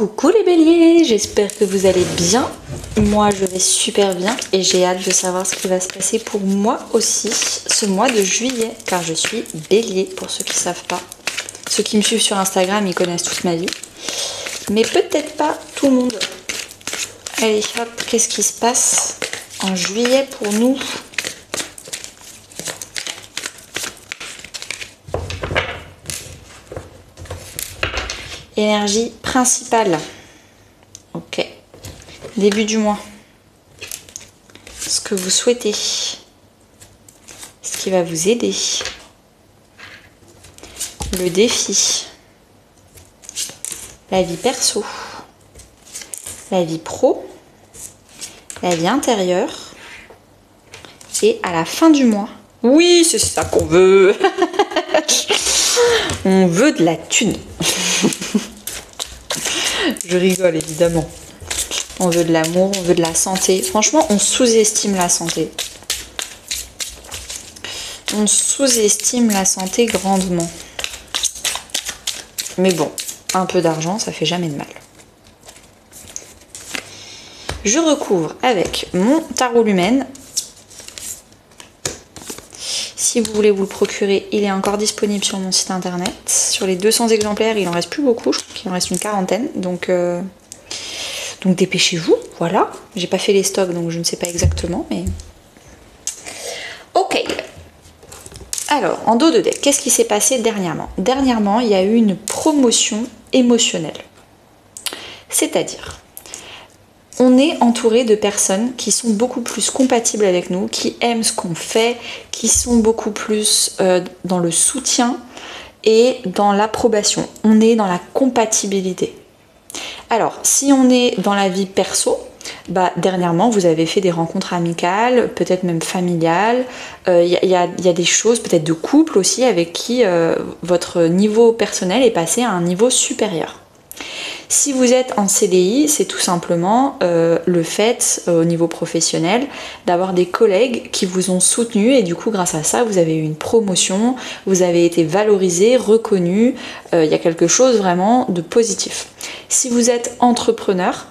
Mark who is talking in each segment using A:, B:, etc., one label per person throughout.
A: Coucou les béliers, j'espère que vous allez bien. Moi je vais super bien et j'ai hâte de savoir ce qui va se passer pour moi aussi ce mois de juillet, car je suis bélier pour ceux qui ne savent pas. Ceux qui me suivent sur Instagram, ils connaissent toute ma vie, mais peut-être pas tout le monde. Allez hop, qu'est-ce qui se passe en juillet pour nous? Énergie principale. Ok. Début du mois. Ce que vous souhaitez. Ce qui va vous aider. Le défi. La vie perso. La vie pro. La vie intérieure. Et à la fin du mois. Oui, c'est ça qu'on veut. On veut de la thune. Je rigole évidemment. On veut de l'amour, on veut de la santé. Franchement, on sous-estime la santé. On sous-estime la santé grandement. Mais bon, un peu d'argent, ça fait jamais de mal. Je recouvre avec mon tarot lumen. Si vous voulez vous le procurer, il est encore disponible sur mon site internet. Sur les 200 exemplaires, il en reste plus beaucoup, je crois qu'il en reste une quarantaine. Donc dépêchez-vous, voilà. J'ai pas fait les stocks, donc je ne sais pas exactement, mais... Ok. Alors, en dos de deck, qu'est-ce qui s'est passé dernièrement? Dernièrement, il y a eu une promotion émotionnelle. C'est-à-dire... on est entouré de personnes qui sont beaucoup plus compatibles avec nous, qui aiment ce qu'on fait, qui sont beaucoup plus dans le soutien et dans l'approbation. On est dans la compatibilité. Alors, si on est dans la vie perso, dernièrement, vous avez fait des rencontres amicales, peut-être même familiales. Il y a des choses, peut-être de couple aussi, avec qui votre niveau personnel est passé à un niveau supérieur. Si vous êtes en CDI, c'est tout simplement le fait, au niveau professionnel, d'avoir des collègues qui vous ont soutenu et du coup, grâce à ça, vous avez eu une promotion, vous avez été valorisé, reconnu, il y a quelque chose vraiment de positif. Si vous êtes entrepreneur,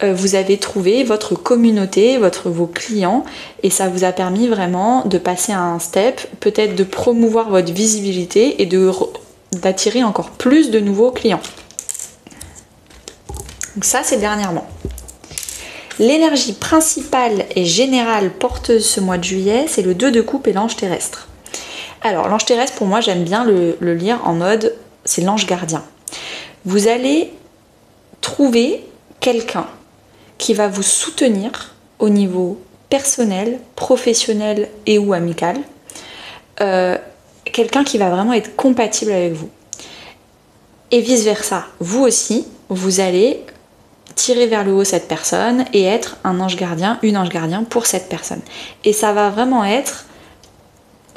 A: vous avez trouvé votre communauté, vos clients, et ça vous a permis vraiment de passer à un step, peut-être de promouvoir votre visibilité et d'attirer encore plus de nouveaux clients. Donc ça, c'est dernièrement. L'énergie principale et générale porteuse ce mois de juillet, c'est le 2 de coupe et l'ange terrestre. Alors, l'ange terrestre, pour moi, j'aime bien le lire en mode, c'est l'ange gardien. Vous allez trouver quelqu'un qui va vous soutenir au niveau personnel, professionnel et ou amical. Quelqu'un qui va vraiment être compatible avec vous. Et vice-versa, vous aussi, vous allez tirer vers le haut cette personne et être un ange gardien, une ange gardien pour cette personne. Et ça va vraiment être,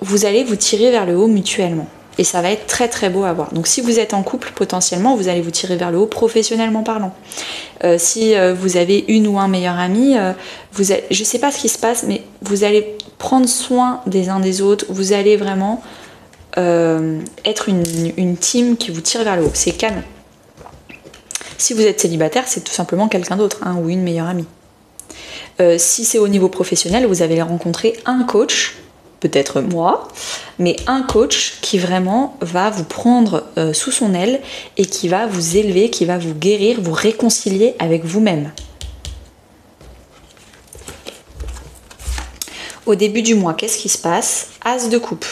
A: vous allez vous tirer vers le haut mutuellement. Et ça va être très très beau à voir. Donc si vous êtes en couple, potentiellement, vous allez vous tirer vers le haut professionnellement parlant. Si vous avez une ou un meilleur ami, je sais pas ce qui se passe, mais vous allez prendre soin des uns des autres. Vous allez vraiment être une team qui vous tire vers le haut. C'est canon. Si vous êtes célibataire, c'est tout simplement quelqu'un d'autre, ou une meilleure amie. Si c'est au niveau professionnel, vous avez rencontré un coach, peut-être moi, mais un coach qui vraiment va vous prendre sous son aile et qui va vous élever, qui va vous guérir, vous réconcilier avec vous-même. Au début du mois, qu'est-ce qui se passe? As de coupe.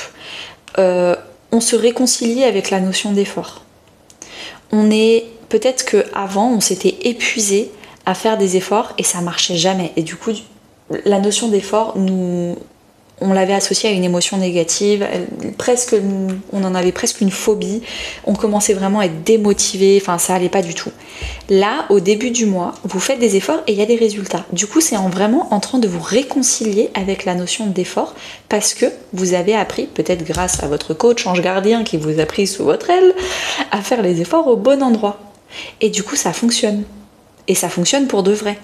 A: On se réconcilie avec la notion d'effort. Peut-être qu'avant, on s'était épuisé à faire des efforts et ça marchait jamais. Et du coup, la notion d'effort, on l'avait associée à une émotion négative. On en avait presque une phobie. On commençait vraiment à être démotivé. Enfin, ça allait pas du tout. Là, au début du mois, vous faites des efforts et il y a des résultats. Du coup, c'est vraiment en train de vous réconcilier avec la notion d'effort parce que vous avez appris, peut-être grâce à votre coach ange gardien qui vous a pris sous votre aile, à faire les efforts au bon endroit. Et du coup, ça fonctionne. Et ça fonctionne pour de vrai.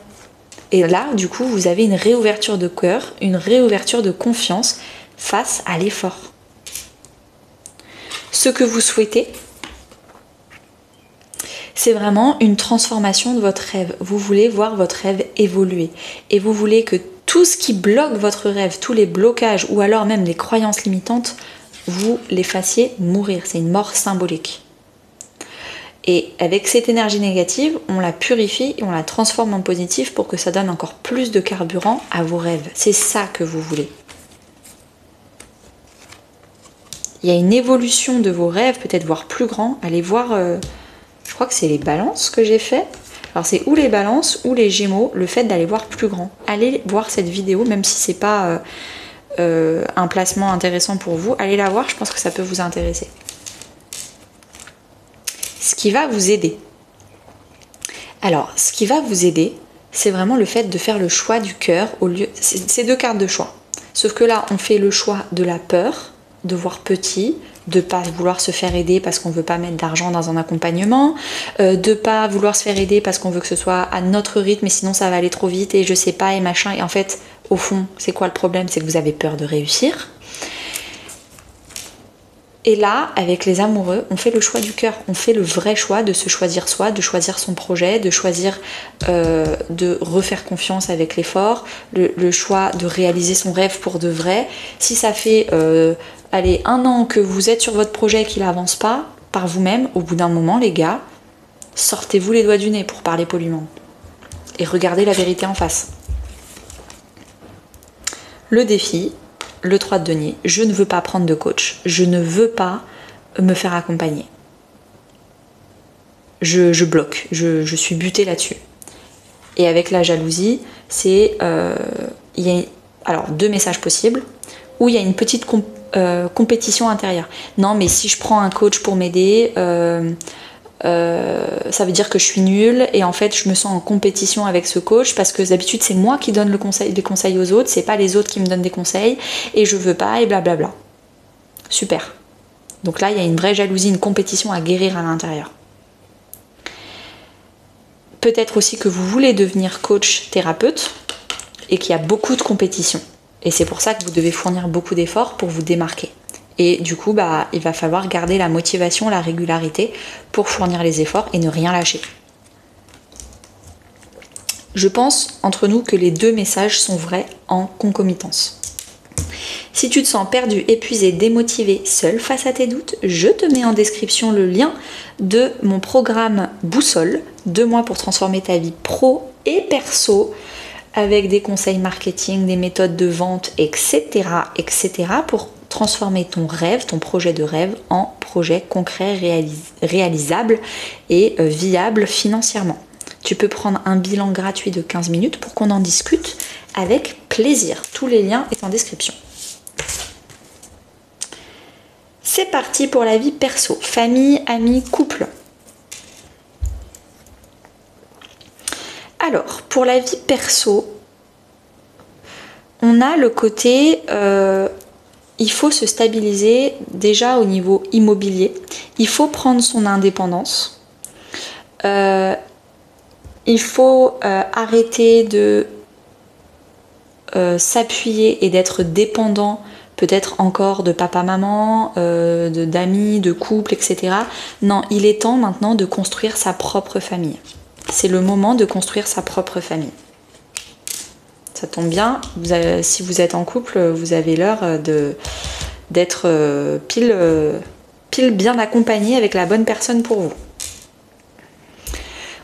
A: Et là, du coup, vous avez une réouverture de cœur, une réouverture de confiance face à l'effort. Ce que vous souhaitez, C'est vraiment une transformation de votre rêve. Vous voulez voir votre rêve évoluer. Et vous voulez que tout ce qui bloque votre rêve, tous les blocages ou alors même les croyances limitantes, vous les fassiez mourir. C'est une mort symbolique. Et avec cette énergie négative, on la purifie et on la transforme en positif pour que ça donne encore plus de carburant à vos rêves. C'est ça que vous voulez. Il y a une évolution de vos rêves, peut-être voire plus grand. Allez voir, je crois que c'est les balances que j'ai fait. Alors c'est ou les balances ou les gémeaux, le fait d'aller voir plus grand. Allez voir cette vidéo, même si c'est pas un placement intéressant pour vous. Allez la voir, je pense que ça peut vous intéresser. Ce qui va vous aider. Alors, ce qui va vous aider, c'est vraiment le fait de faire le choix du cœur au lieu... C'est deux cartes de choix. Sauf que là, on fait le choix de la peur, de voir petit, de pas vouloir se faire aider parce qu'on veut pas mettre d'argent dans un accompagnement, de pas vouloir se faire aider parce qu'on veut que ce soit à notre rythme et sinon ça va aller trop vite et je sais pas et machin. Et en fait, au fond, c'est quoi le problème? C'est que vous avez peur de réussir. Et là, avec les amoureux, on fait le choix du cœur. On fait le vrai choix de se choisir soi, de choisir son projet, de choisir de refaire confiance avec l'effort, le choix de réaliser son rêve pour de vrai. Si ça fait allez, 1 an que vous êtes sur votre projet et qu'il n'avance pas, par vous-même, au bout d'un moment, les gars, sortez-vous les doigts du nez pour parler poliment. Et regardez la vérité en face. Le défi... Le 3 de denier, je ne veux pas prendre de coach, je ne veux pas me faire accompagner. Je bloque, je suis butée là-dessus. Et avec la jalousie, c'est il y a alors 2 messages possibles, où il y a une petite compétition intérieure. Non mais si je prends un coach pour m'aider, ça veut dire que je suis nulle et en fait je me sens en compétition avec ce coach parce que d'habitude c'est moi qui donne des conseils aux autres, c'est pas les autres qui me donnent des conseils et je veux pas et blablabla. Super. Donc là il y a une vraie jalousie, une compétition à guérir à l'intérieur. Peut-être aussi que vous voulez devenir coach thérapeute et qu'il y a beaucoup de compétition. Et c'est pour ça que vous devez fournir beaucoup d'efforts pour vous démarquer. Et du coup, il va falloir garder la motivation, la régularité pour fournir les efforts et ne rien lâcher. Je pense, entre nous, que les 2 messages sont vrais en concomitance. Si tu te sens perdu, épuisé, démotivé, seul face à tes doutes, je te mets en description le lien de mon programme Boussole, 2 mois pour transformer ta vie pro et perso, avec des conseils marketing, des méthodes de vente, etc., pour transformer ton rêve, ton projet de rêve en projet concret, réalisable et viable financièrement. Tu peux prendre un bilan gratuit de 15 minutes pour qu'on en discute avec plaisir. Tous les liens sont en description. C'est parti pour la vie perso, famille, amis, couple. Alors, pour la vie perso, on a le côté... il faut se stabiliser déjà au niveau immobilier. Il faut prendre son indépendance. Il faut arrêter de s'appuyer et d'être dépendant peut-être encore de papa-maman, d'amis, de couple, etc. Non, il est temps maintenant de construire sa propre famille. C'est le moment de construire sa propre famille. Ça tombe bien, si vous êtes en couple, vous avez l'heure d'être pile bien accompagné avec la bonne personne pour vous.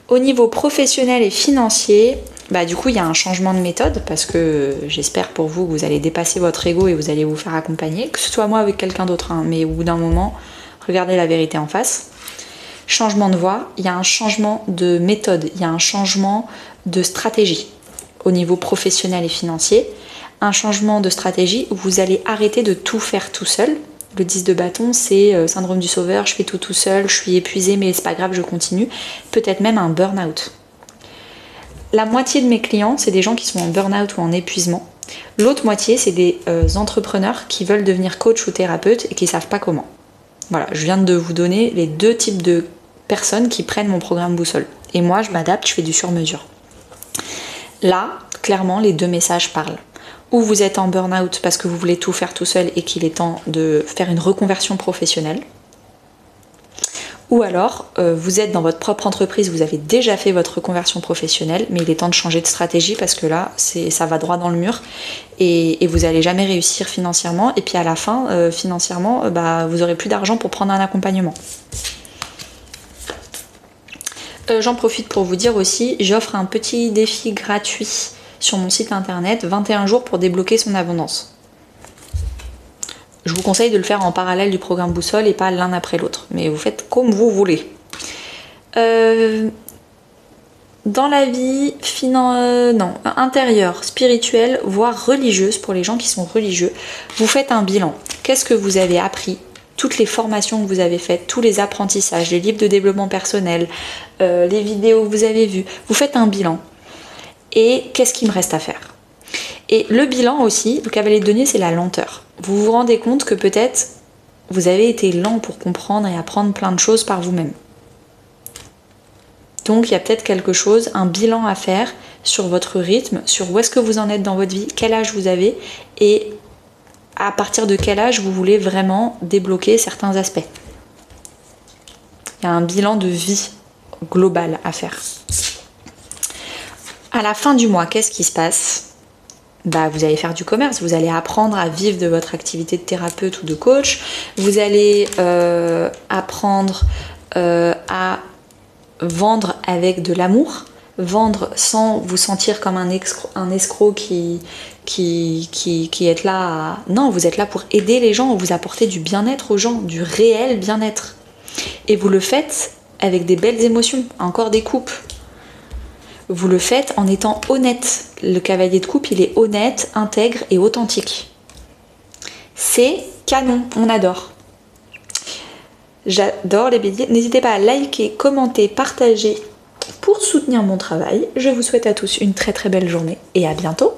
A: Au niveau professionnel et financier, du coup il y a un changement de méthode parce que j'espère pour vous que vous allez dépasser votre ego et vous allez vous faire accompagner, que ce soit moi ou avec quelqu'un d'autre, mais au bout d'un moment, regardez la vérité en face. Changement de voie, il y a un changement de méthode, il y a un changement de stratégie au niveau professionnel et financier, un changement de stratégie où vous allez arrêter de tout faire tout seul. Le 10 de bâton, c'est syndrome du sauveur, je fais tout seul, je suis épuisée mais c'est pas grave, je continue. Peut-être même un burn-out. La moitié de mes clients, c'est des gens qui sont en burn-out ou en épuisement. L'autre moitié, c'est des entrepreneurs qui veulent devenir coach ou thérapeute et qui savent pas comment. Voilà, je viens de vous donner les 2 types de personnes qui prennent mon programme Boussole. Et moi, je m'adapte, je fais du sur-mesure. Là, clairement, les 2 messages parlent. Ou vous êtes en burn-out parce que vous voulez tout faire tout seul et qu'il est temps de faire une reconversion professionnelle. Ou alors, vous êtes dans votre propre entreprise, vous avez déjà fait votre reconversion professionnelle, mais il est temps de changer de stratégie parce que là, ça va droit dans le mur et vous n'allez jamais réussir financièrement. Et puis à la fin, financièrement, vous n'aurez plus d'argent pour prendre un accompagnement. J'en profite pour vous dire aussi, j'offre un petit défi gratuit sur mon site internet, 21 jours pour débloquer son abondance. Je vous conseille de le faire en parallèle du programme Boussole et pas l'un après l'autre, mais vous faites comme vous voulez. Dans la vie intérieure, spirituelle, voire religieuse, pour les gens qui sont religieux, vous faites un bilan. Qu'est-ce que vous avez appris ? Toutes les formations que vous avez faites, tous les apprentissages, les livres de développement personnel, les vidéos que vous avez vues, vous faites un bilan. Et qu'est-ce qu'il me reste à faire ? Et le bilan aussi, le cavalier de denier, c'est la lenteur. Vous vous rendez compte que peut-être vous avez été lent pour comprendre et apprendre plein de choses par vous-même. Donc il y a peut-être quelque chose, un bilan à faire sur votre rythme, sur où est-ce que vous en êtes dans votre vie, quel âge vous avez et à partir de quel âge vous voulez vraiment débloquer certains aspects. Il y a un bilan de vie global à faire. À la fin du mois, qu'est-ce qui se passe ? Vous allez faire du commerce, vous allez apprendre à vivre de votre activité de thérapeute ou de coach, vous allez apprendre à vendre avec de l'amour, vendre sans vous sentir comme un escroc qui est là Non, vous êtes là pour aider les gens, vous apporter du bien-être aux gens, du réel bien-être. Et vous le faites avec des belles émotions, encore des coupes. Vous le faites en étant honnête. Le cavalier de coupe, il est honnête, intègre et authentique. C'est canon, on adore. J'adore les béliers. N'hésitez pas à liker, commenter, partager pour soutenir mon travail. Je vous souhaite à tous une très très belle journée et à bientôt.